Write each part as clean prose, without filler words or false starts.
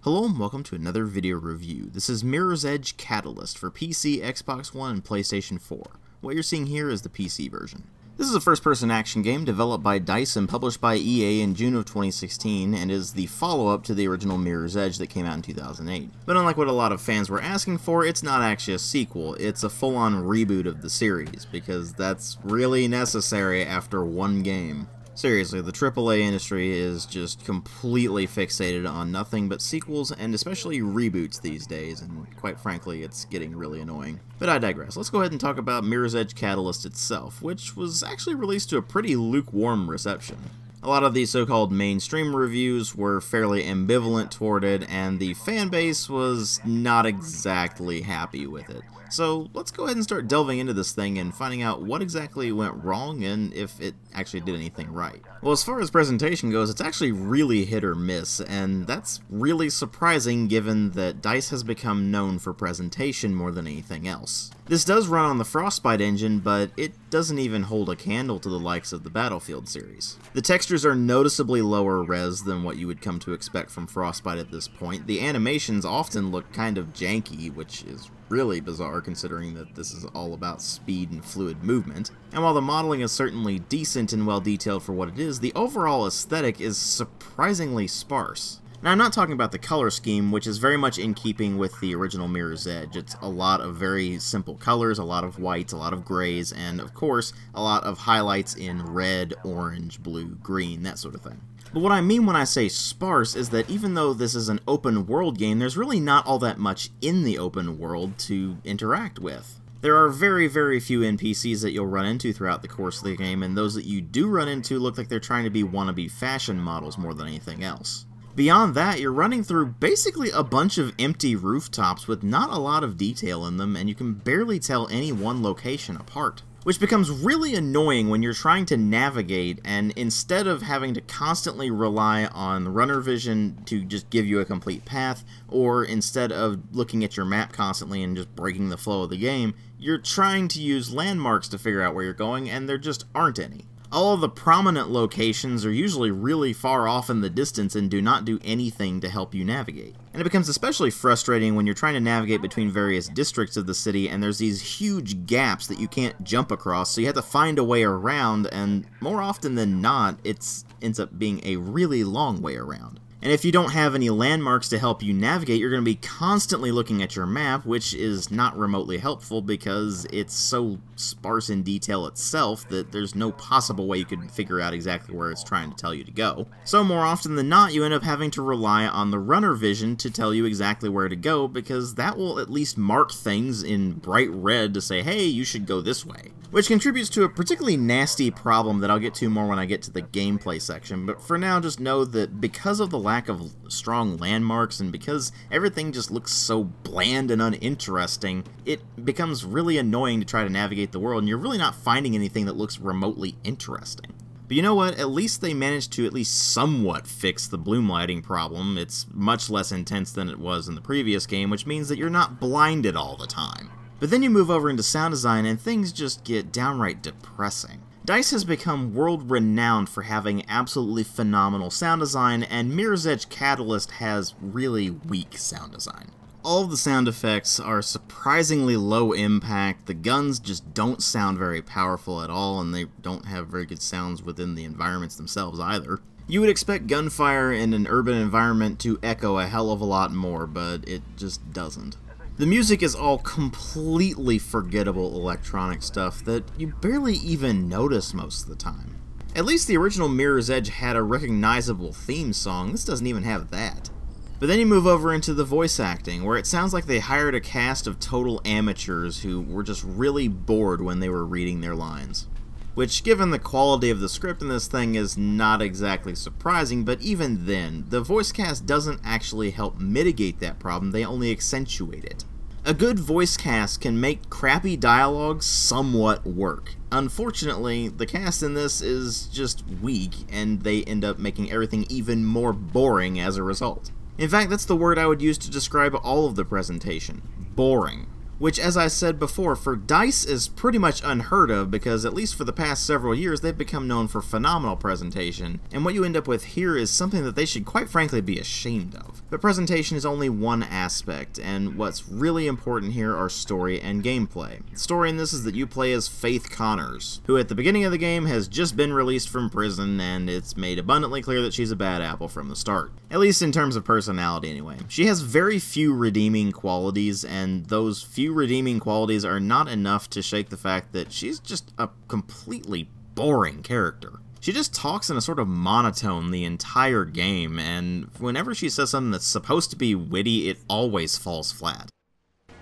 Hello and welcome to another video review. This is Mirror's Edge Catalyst for PC, Xbox One, and PlayStation 4. What you're seeing here is the PC version. This is a first-person action game developed by DICE and published by EA in June of 2016, and is the follow-up to the original Mirror's Edge that came out in 2008. But unlike what a lot of fans were asking for, it's not actually a sequel, it's a full-on reboot of the series, because that's really necessary after one game. Seriously, the AAA industry is just completely fixated on nothing but sequels and especially reboots these days, and quite frankly, it's getting really annoying. But I digress. Let's go ahead and talk about Mirror's Edge Catalyst itself, which was actually released to a pretty lukewarm reception. A lot of these so-called mainstream reviews were fairly ambivalent toward it, and the fanbase was not exactly happy with it. So let's go ahead and start delving into this thing and finding out what exactly went wrong and if it actually did anything right. Well, as far as presentation goes, it's actually really hit or miss, and that's really surprising given that DICE has become known for presentation more than anything else. This does run on the Frostbite engine, but it doesn't even hold a candle to the likes of the Battlefield series. The textures are noticeably lower res than what you would come to expect from Frostbite at this point. The animations often look kind of janky, which is really bizarre considering that this is all about speed and fluid movement. And while the modeling is certainly decent and well detailed for what it is, the overall aesthetic is surprisingly sparse. Now, I'm not talking about the color scheme, which is very much in keeping with the original Mirror's Edge. It's a lot of very simple colors, a lot of whites, a lot of grays, and of course, a lot of highlights in red, orange, blue, green, that sort of thing. But what I mean when I say sparse is that even though this is an open world game, there's really not all that much in the open world to interact with. There are very, very few NPCs that you'll run into throughout the course of the game, and those that you do run into look like they're trying to be wannabe fashion models more than anything else. Beyond that, you're running through basically a bunch of empty rooftops with not a lot of detail in them, and you can barely tell any one location apart. Which becomes really annoying when you're trying to navigate, and instead of having to constantly rely on runner vision to just give you a complete path, or instead of looking at your map constantly and just breaking the flow of the game, you're trying to use landmarks to figure out where you're going, and there just aren't any. All of the prominent locations are usually really far off in the distance and do not do anything to help you navigate. And it becomes especially frustrating when you're trying to navigate between various districts of the city and there's these huge gaps that you can't jump across, so you have to find a way around, and more often than not, it ends up being a really long way around. And if you don't have any landmarks to help you navigate, you're going to be constantly looking at your map, which is not remotely helpful because it's so sparse in detail itself that there's no possible way you could figure out exactly where it's trying to tell you to go. So more often than not, you end up having to rely on the runner vision to tell you exactly where to go, because that will at least mark things in bright red to say, hey, you should go this way. Which contributes to a particularly nasty problem that I'll get to more when I get to the gameplay section, but for now just know that because of the lack of strong landmarks and because everything just looks so bland and uninteresting, it becomes really annoying to try to navigate the world and you're really not finding anything that looks remotely interesting. But you know what, at least they managed to at least somewhat fix the bloom lighting problem. It's much less intense than it was in the previous game, which means that you're not blinded all the time. But then you move over into sound design and things just get downright depressing. DICE has become world-renowned for having absolutely phenomenal sound design, and Mirror's Edge Catalyst has really weak sound design. All of the sound effects are surprisingly low impact, the guns just don't sound very powerful at all, and they don't have very good sounds within the environments themselves either. You would expect gunfire in an urban environment to echo a hell of a lot more, but it just doesn't. The music is all completely forgettable electronic stuff that you barely even notice most of the time. At least the original Mirror's Edge had a recognizable theme song, this doesn't even have that. But then you move over into the voice acting, where it sounds like they hired a cast of total amateurs who were just really bored when they were reading their lines. Which, given the quality of the script in this thing, is not exactly surprising, but even then, the voice cast doesn't actually help mitigate that problem, they only accentuate it. A good voice cast can make crappy dialogue somewhat work. Unfortunately, the cast in this is just weak, and they end up making everything even more boring as a result. In fact, that's the word I would use to describe all of the presentation. Boring. which, as I said before, for DICE is pretty much unheard of because, at least for the past several years, they've become known for phenomenal presentation, and what you end up with here is something that they should quite frankly be ashamed of. But presentation is only one aspect, and what's really important here are story and gameplay. The story in this is that you play as Faith Connors, who at the beginning of the game has just been released from prison, and it's made abundantly clear that she's a bad apple from the start. At least in terms of personality anyway. She has very few redeeming qualities, and those few redeeming qualities are not enough to shake the fact that she's just a completely boring character. She just talks in a sort of monotone the entire game, and whenever she says something that's supposed to be witty, it always falls flat.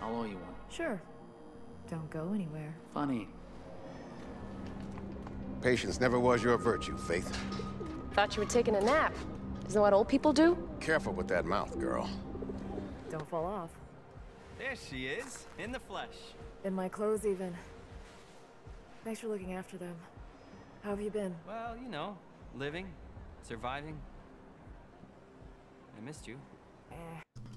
How long you want? Sure. Don't go anywhere. Funny. Patience never was your virtue, Faith. Thought you were taking a nap. Isn't that what old people do? Careful with that mouth, girl. Don't fall off. There she is, in the flesh. In my clothes, even. Thanks for looking after them. How have you been? Well, you know, living, surviving. I missed you.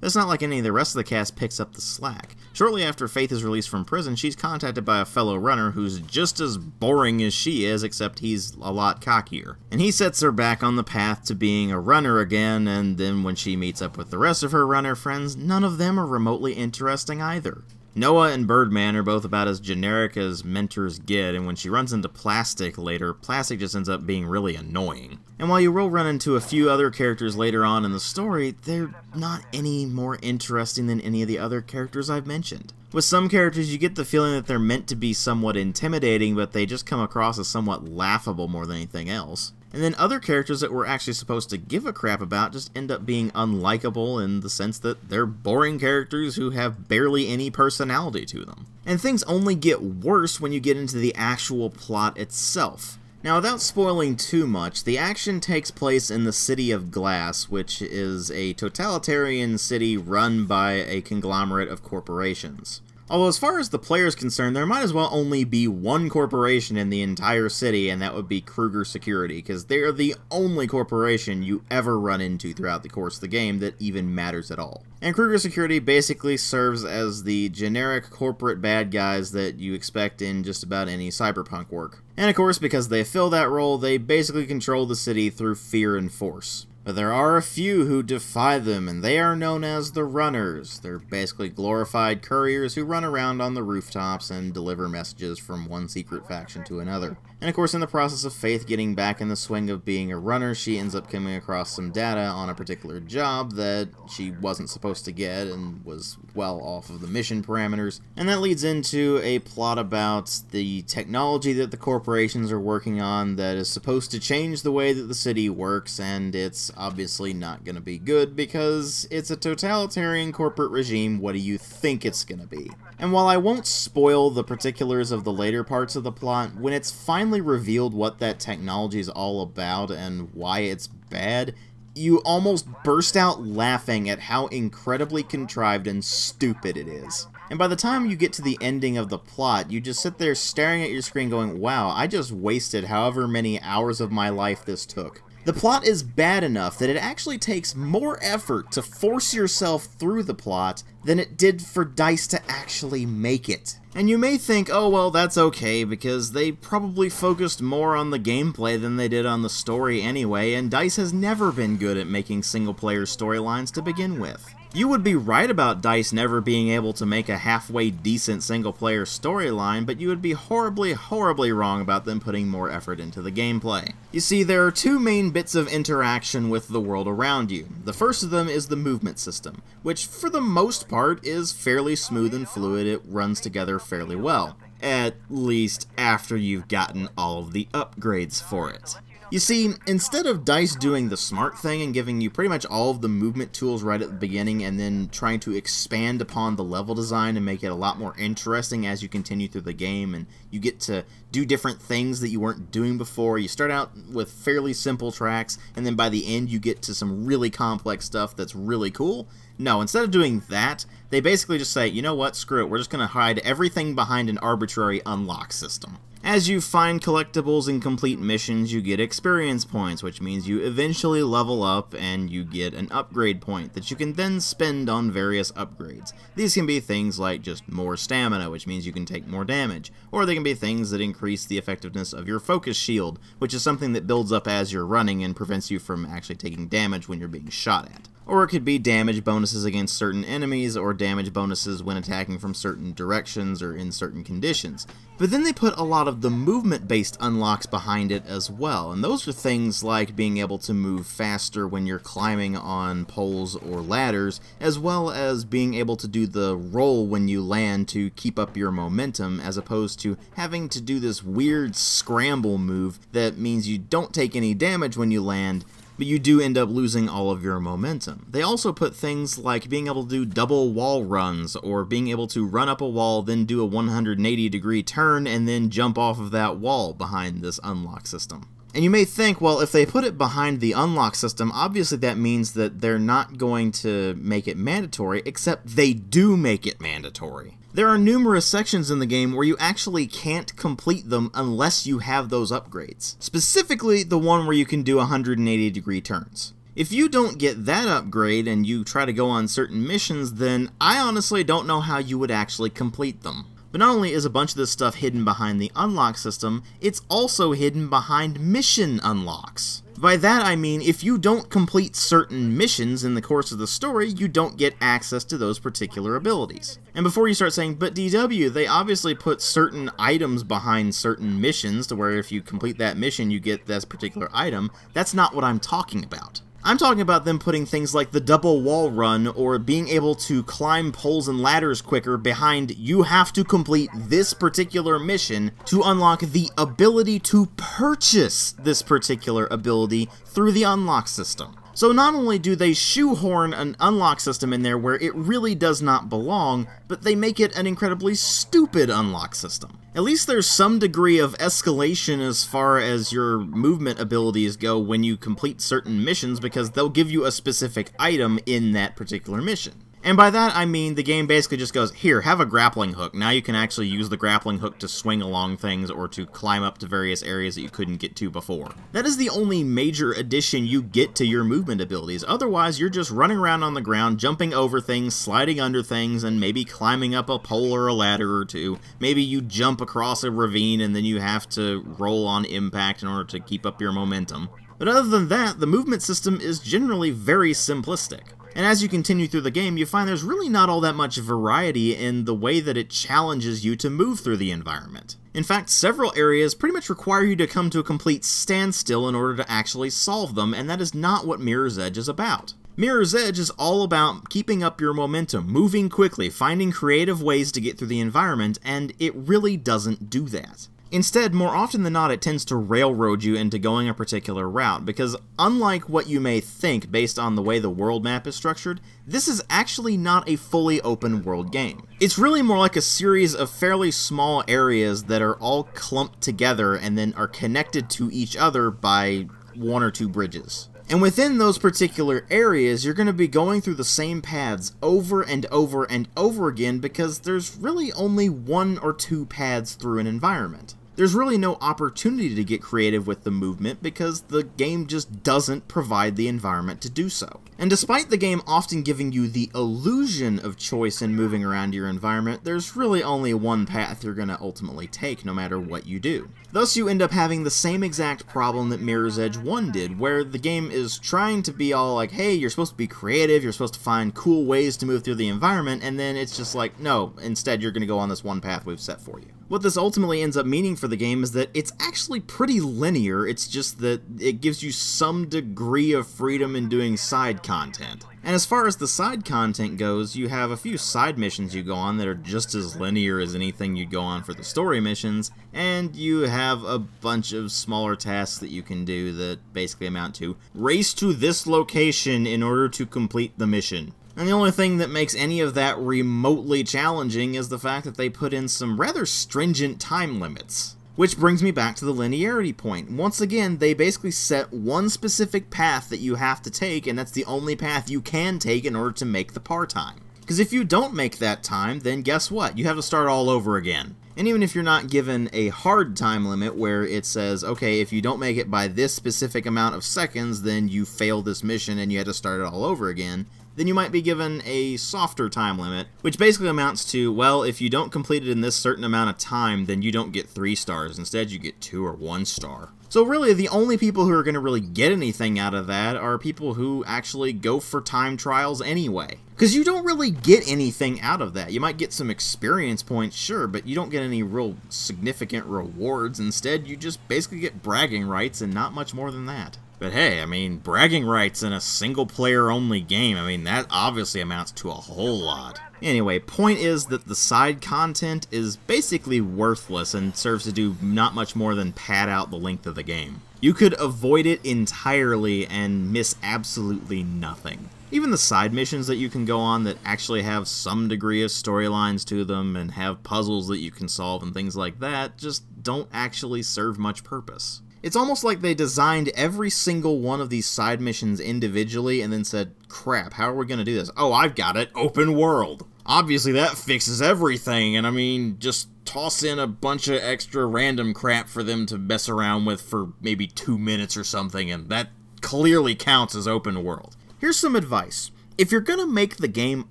It's not like any of the rest of the cast picks up the slack. Shortly after Faith is released from prison, she's contacted by a fellow runner who's just as boring as she is, except he's a lot cockier. And he sets her back on the path to being a runner again, and then when she meets up with the rest of her runner friends, none of them are remotely interesting either. Noah and Birdman are both about as generic as mentors get, and when she runs into Plastic later, Plastic just ends up being really annoying. And while you will run into a few other characters later on in the story, they're not any more interesting than any of the other characters I've mentioned. With some characters, you get the feeling that they're meant to be somewhat intimidating, but they just come across as somewhat laughable more than anything else. And then other characters that we're actually supposed to give a crap about just end up being unlikable in the sense that they're boring characters who have barely any personality to them. And things only get worse when you get into the actual plot itself. Now, without spoiling too much, the action takes place in the City of Glass, which is a totalitarian city run by a conglomerate of corporations. Although as far as the player is concerned, there might as well only be one corporation in the entire city, and that would be Kruger Security, because they're the only corporation you ever run into throughout the course of the game that even matters at all. And Kruger Security basically serves as the generic corporate bad guys that you expect in just about any cyberpunk work. And of course, because they fill that role, they basically control the city through fear and force. But there are a few who defy them, and they are known as the Runners. They're basically glorified couriers who run around on the rooftops and deliver messages from one secret faction to another. And of course, in the process of Faith getting back in the swing of being a runner, she ends up coming across some data on a particular job that she wasn't supposed to get and was well off of the mission parameters. And that leads into a plot about the technology that the corporations are working on that is supposed to change the way that the city works, and it's obviously not going to be good because it's a totalitarian corporate regime. What do you think it's going to be? And while I won't spoil the particulars of the later parts of the plot, when it's finally revealed what that technology is all about and why it's bad, you almost burst out laughing at how incredibly contrived and stupid it is. And by the time you get to the ending of the plot, you just sit there staring at your screen going, wow, I just wasted however many hours of my life this took. The plot is bad enough that it actually takes more effort to force yourself through the plot than it did for DICE to actually make it. And you may think, oh well, that's okay, because they probably focused more on the gameplay than they did on the story anyway, and DICE has never been good at making single-player storylines to begin with. You would be right about DICE never being able to make a halfway decent single-player storyline, but you would be horribly, horribly wrong about them putting more effort into the gameplay. You see, there are two main bits of interaction with the world around you. The first of them is the movement system, which for the most part is fairly smooth and fluid. It runs together fairly well. At least after you've gotten all of the upgrades for it. You see, instead of DICE doing the smart thing and giving you pretty much all of the movement tools right at the beginning and then trying to expand upon the level design and make it a lot more interesting as you continue through the game and you get to do different things that you weren't doing before. You start out with fairly simple tracks and then by the end you get to some really complex stuff that's really cool. No, instead of doing that, they basically just say, you know what, screw it, we're just going to hide everything behind an arbitrary unlock system. As you find collectibles and complete missions, you get experience points, which means you eventually level up and you get an upgrade point that you can then spend on various upgrades. These can be things like just more stamina, which means you can take more damage, or they can be things that increase the effectiveness of your focus shield, which is something that builds up as you're running and prevents you from actually taking damage when you're being shot at. Or it could be damage bonuses against certain enemies, or damage bonuses when attacking from certain directions or in certain conditions. But then they put a lot of the movement-based unlocks behind it as well, and those are things like being able to move faster when you're climbing on poles or ladders, as well as being able to do the roll when you land to keep up your momentum, as opposed to having to do this weird scramble move that means you don't take any damage when you land, but you do end up losing all of your momentum. They also put things like being able to do double wall runs, or being able to run up a wall, then do a 180-degree turn, and then jump off of that wall behind this unlock system. And you may think, well, if they put it behind the unlock system, obviously that means that they're not going to make it mandatory, except they do make it mandatory. There are numerous sections in the game where you actually can't complete them unless you have those upgrades. Specifically, the one where you can do 180-degree turns. If you don't get that upgrade and you try to go on certain missions, then I honestly don't know how you would actually complete them. But not only is a bunch of this stuff hidden behind the unlock system, it's also hidden behind mission unlocks. By that I mean, if you don't complete certain missions in the course of the story, you don't get access to those particular abilities. And before you start saying, but DW, they obviously put certain items behind certain missions to where if you complete that mission you get this particular item, that's not what I'm talking about. I'm talking about them putting things like the double wall run, or being able to climb poles and ladders quicker behind you have to complete this particular mission to unlock the ability to purchase this particular ability through the unlock system. So not only do they shoehorn an unlock system in there where it really does not belong, but they make it an incredibly stupid unlock system. At least there's some degree of escalation as far as your movement abilities go when you complete certain missions, because they'll give you a specific item in that particular mission. And by that I mean the game basically just goes, here, have a grappling hook. Now you can actually use the grappling hook to swing along things or to climb up to various areas that you couldn't get to before. That is the only major addition you get to your movement abilities. Otherwise, you're just running around on the ground, jumping over things, sliding under things, and maybe climbing up a pole or a ladder or two. Maybe you jump across a ravine and then you have to roll on impact in order to keep up your momentum. But other than that, the movement system is generally very simplistic. And as you continue through the game, you find there's really not all that much variety in the way that it challenges you to move through the environment. In fact, several areas pretty much require you to come to a complete standstill in order to actually solve them, and that is not what Mirror's Edge is about. Mirror's Edge is all about keeping up your momentum, moving quickly, finding creative ways to get through the environment, and it really doesn't do that. Instead, more often than not, it tends to railroad you into going a particular route, because unlike what you may think based on the way the world map is structured, this is actually not a fully open world game. It's really more like a series of fairly small areas that are all clumped together and then are connected to each other by one or two bridges. And within those particular areas, you're going to be going through the same paths over and over and over again, because there's really only one or two paths through an environment. There's really no opportunity to get creative with the movement because the game just doesn't provide the environment to do so. And despite the game often giving you the illusion of choice in moving around your environment, there's really only one path you're going to ultimately take no matter what you do. Thus you end up having the same exact problem that Mirror's Edge 1 did, where the game is trying to be all like, hey, you're supposed to be creative, you're supposed to find cool ways to move through the environment, and then it's just like, no, instead you're going to go on this one path we've set for you. What this ultimately ends up meaning for the game is that it's actually pretty linear, it's just that it gives you some degree of freedom in doing side content. And as far as the side content goes, you have a few side missions you go on that are just as linear as anything you'd go on for the story missions, and you have a bunch of smaller tasks that you can do that basically amount to race to this location in order to complete the mission. And the only thing that makes any of that remotely challenging is the fact that they put in some rather stringent time limits. Which brings me back to the linearity point. Once again, they basically set one specific path that you have to take, and that's the only path you can take in order to make the par time. Because if you don't make that time, then guess what? You have to start all over again. And even if you're not given a hard time limit where it says, okay, if you don't make it by this specific amount of seconds, then you failed this mission and you had to start it all over again, then you might be given a softer time limit, which basically amounts to, well, if you don't complete it in this certain amount of time, then you don't get 3 stars. Instead, you get 2 or 1 star. So really, the only people who are going to really get anything out of that are people who actually go for time trials anyway. Because you don't really get anything out of that. You might get some experience points, sure, but you don't get any real significant rewards. Instead, you just basically get bragging rights and not much more than that. But hey, I mean, bragging rights in a single-player-only game, I mean, that obviously amounts to a whole lot. Anyway, point is that the side content is basically worthless and serves to do not much more than pad out the length of the game. You could avoid it entirely and miss absolutely nothing. Even the side missions that you can go on that actually have some degree of storylines to them and have puzzles that you can solve and things like that just don't actually serve much purpose. It's almost like they designed every single one of these side missions individually and then said, crap, how are we going to do this? Oh, I've got it, open world. Obviously that fixes everything, and I mean, just toss in a bunch of extra random crap for them to mess around with for maybe 2 minutes or something, and that clearly counts as open world. Here's some advice. If you're gonna make the game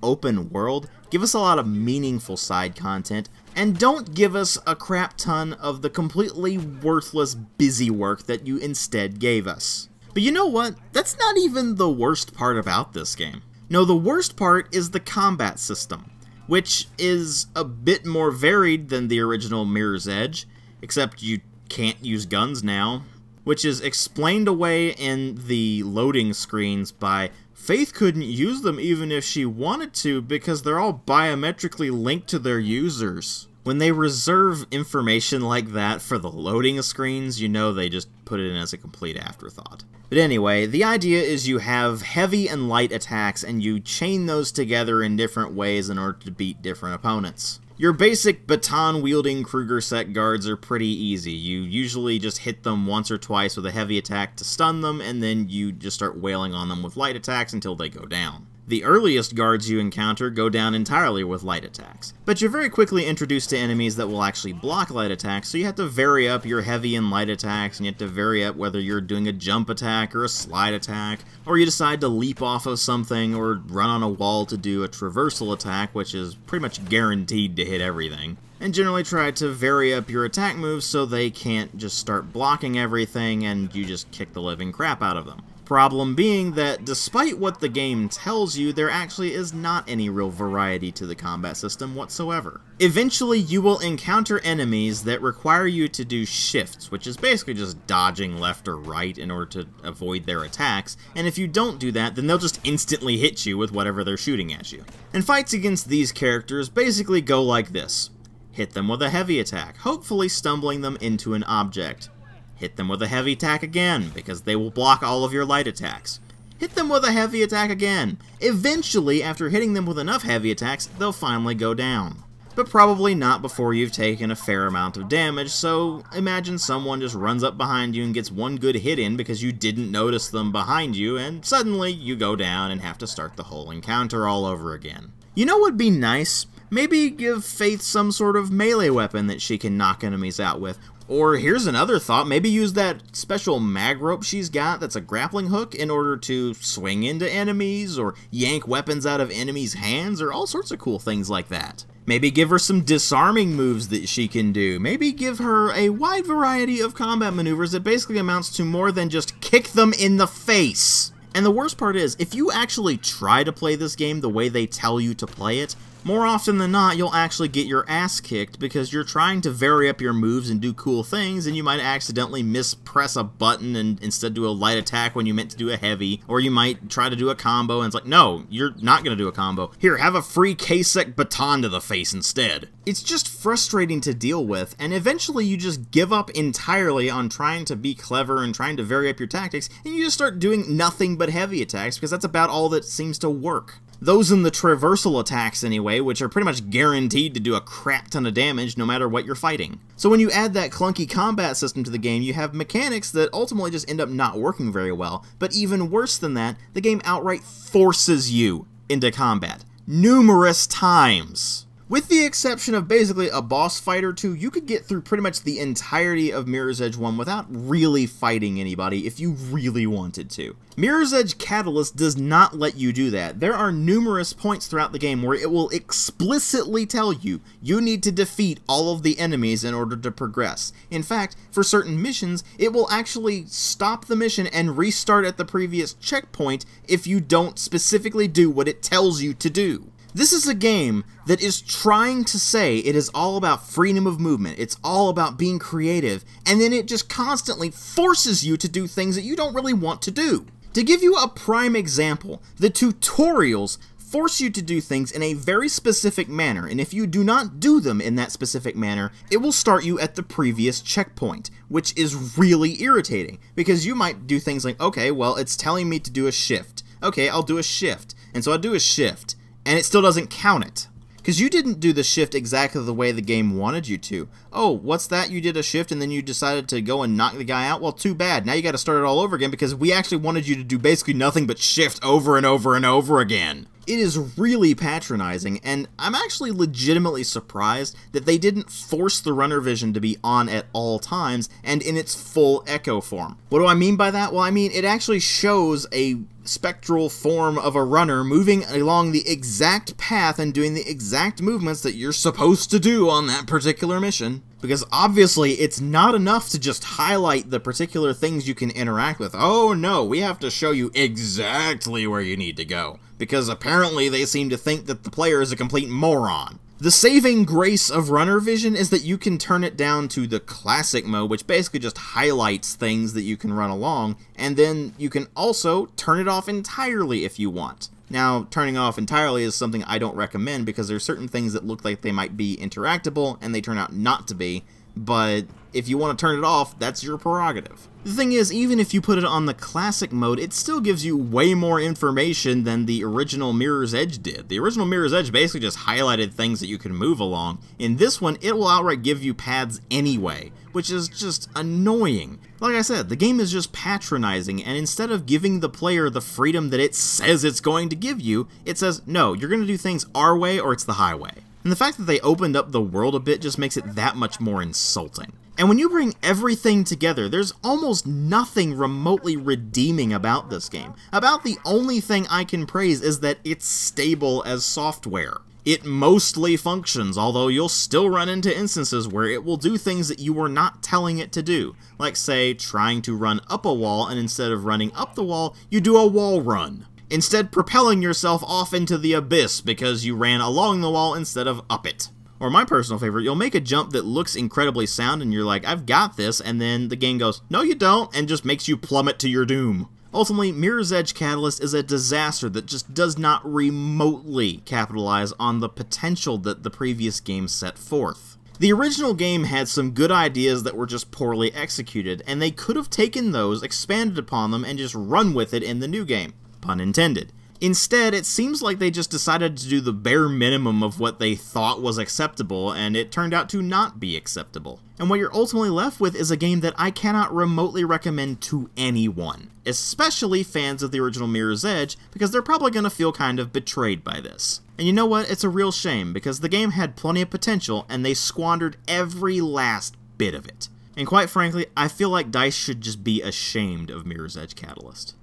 open world, give us a lot of meaningful side content, and don't give us a crap ton of the completely worthless busy work that you instead gave us. But you know what? That's not even the worst part about this game. No, the worst part is the combat system, which is a bit more varied than the original Mirror's Edge, except you can't use guns now, which is explained away in the loading screens by Faith couldn't use them even if she wanted to because they're all biometrically linked to their users. When they reserve information like that for the loading screens, you know they just put it in as a complete afterthought. But anyway, the idea is you have heavy and light attacks and you chain those together in different ways in order to beat different opponents. Your basic baton-wielding Kruger set guards are pretty easy. You usually just hit them once or twice with a heavy attack to stun them, and then you just start wailing on them with light attacks until they go down. The earliest guards you encounter go down entirely with light attacks, but you're very quickly introduced to enemies that will actually block light attacks, so you have to vary up your heavy and light attacks, and you have to vary up whether you're doing a jump attack or a slide attack, or you decide to leap off of something or run on a wall to do a traversal attack, which is pretty much guaranteed to hit everything. And generally try to vary up your attack moves so they can't just start blocking everything and you just kick the living crap out of them. Problem being that despite what the game tells you, there actually is not any real variety to the combat system whatsoever. Eventually you will encounter enemies that require you to do shifts, which is basically just dodging left or right in order to avoid their attacks, and if you don't do that, then they'll just instantly hit you with whatever they're shooting at you. And fights against these characters basically go like this. Hit them with a heavy attack, hopefully stumbling them into an object. Hit them with a heavy attack again, because they will block all of your light attacks. Hit them with a heavy attack again. Eventually, after hitting them with enough heavy attacks, they'll finally go down. But probably not before you've taken a fair amount of damage, so imagine someone just runs up behind you and gets one good hit in because you didn't notice them behind you, and suddenly you go down and have to start the whole encounter all over again. You know what would be nice? Maybe give Faith some sort of melee weapon that she can knock enemies out with. Or here's another thought, maybe use that special mag rope she's got that's a grappling hook in order to swing into enemies or yank weapons out of enemies' hands or all sorts of cool things like that. Maybe give her some disarming moves that she can do. Maybe give her a wide variety of combat maneuvers that basically amounts to more than just kick them in the face. And the worst part is, if you actually try to play this game the way they tell you to play it, more often than not, you'll actually get your ass kicked because you're trying to vary up your moves and do cool things, and you might accidentally mispress a button and instead do a light attack when you meant to do a heavy, or you might try to do a combo and it's like, no, you're not going to do a combo. Here, have a free K-Sec baton to the face instead. It's just frustrating to deal with, and eventually you just give up entirely on trying to be clever and trying to vary up your tactics, and you just start doing nothing but heavy attacks because that's about all that seems to work. Those in the traversal attacks anyway, which are pretty much guaranteed to do a crap ton of damage no matter what you're fighting. So when you add that clunky combat system to the game, you have mechanics that ultimately just end up not working very well, but even worse than that, the game outright forces you into combat. numerous times. With the exception of basically a boss fight or two, you could get through pretty much the entirety of Mirror's Edge 1 without really fighting anybody if you really wanted to. Mirror's Edge Catalyst does not let you do that. There are numerous points throughout the game where it will explicitly tell you you need to defeat all of the enemies in order to progress. In fact, for certain missions, it will actually stop the mission and restart at the previous checkpoint if you don't specifically do what it tells you to do. This is a game that is trying to say it is all about freedom of movement, it's all about being creative, and then it just constantly forces you to do things that you don't really want to do. To give you a prime example, the tutorials force you to do things in a very specific manner, and if you do not do them in that specific manner, it will start you at the previous checkpoint, which is really irritating, because you might do things like, okay, well, it's telling me to do a shift. Okay, I'll do a shift, and so I do a shift. And it still doesn't count it. Because you didn't do the shift exactly the way the game wanted you to. Oh, what's that? You did a shift and then you decided to go and knock the guy out? Well, too bad. Now you got to start it all over again because we actually wanted you to do basically nothing but shift over and over and over again. It is really patronizing, and I'm actually legitimately surprised that they didn't force the runner vision to be on at all times and in its full echo form. What do I mean by that? Well, I mean it actually shows a spectral form of a runner moving along the exact path and doing the exact movements that you're supposed to do on that particular mission. Because obviously it's not enough to just highlight the particular things you can interact with. Oh no, we have to show you exactly where you need to go. Because apparently they seem to think that the player is a complete moron. The saving grace of runner vision is that you can turn it down to the classic mode, which basically just highlights things that you can run along, and then you can also turn it off entirely if you want. Now, turning off entirely is something I don't recommend because there's certain things that look like they might be interactable and they turn out not to be, but if you want to turn it off, that's your prerogative. The thing is, even if you put it on the classic mode, it still gives you way more information than the original Mirror's Edge did. The original Mirror's Edge basically just highlighted things that you could move along. In this one, it will outright give you paths anyway, which is just annoying. Like I said, the game is just patronizing, and instead of giving the player the freedom that it says it's going to give you, it says, no, you're going to do things our way or it's the highway. And the fact that they opened up the world a bit just makes it that much more insulting. And when you bring everything together, there's almost nothing remotely redeeming about this game. About the only thing I can praise is that it's stable as software. It mostly functions, although you'll still run into instances where it will do things that you were not telling it to do. Like, say, trying to run up a wall, and instead of running up the wall, you do a wall run. Instead propelling yourself off into the abyss because you ran along the wall instead of up it. Or my personal favorite, you'll make a jump that looks incredibly sound and you're like, I've got this, and then the game goes, no you don't, and just makes you plummet to your doom. Ultimately, Mirror's Edge Catalyst is a disaster that just does not remotely capitalize on the potential that the previous game set forth. The original game had some good ideas that were just poorly executed, and they could have taken those, expanded upon them, and just run with it in the new game. Pun intended. Instead, it seems like they just decided to do the bare minimum of what they thought was acceptable, and it turned out to not be acceptable. And what you're ultimately left with is a game that I cannot remotely recommend to anyone, especially fans of the original Mirror's Edge, because they're probably going to feel kind of betrayed by this. And you know what? It's a real shame, because the game had plenty of potential, and they squandered every last bit of it. And quite frankly, I feel like DICE should just be ashamed of Mirror's Edge Catalyst.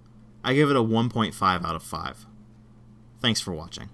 I give it a 1.5 out of 5. Thanks for watching.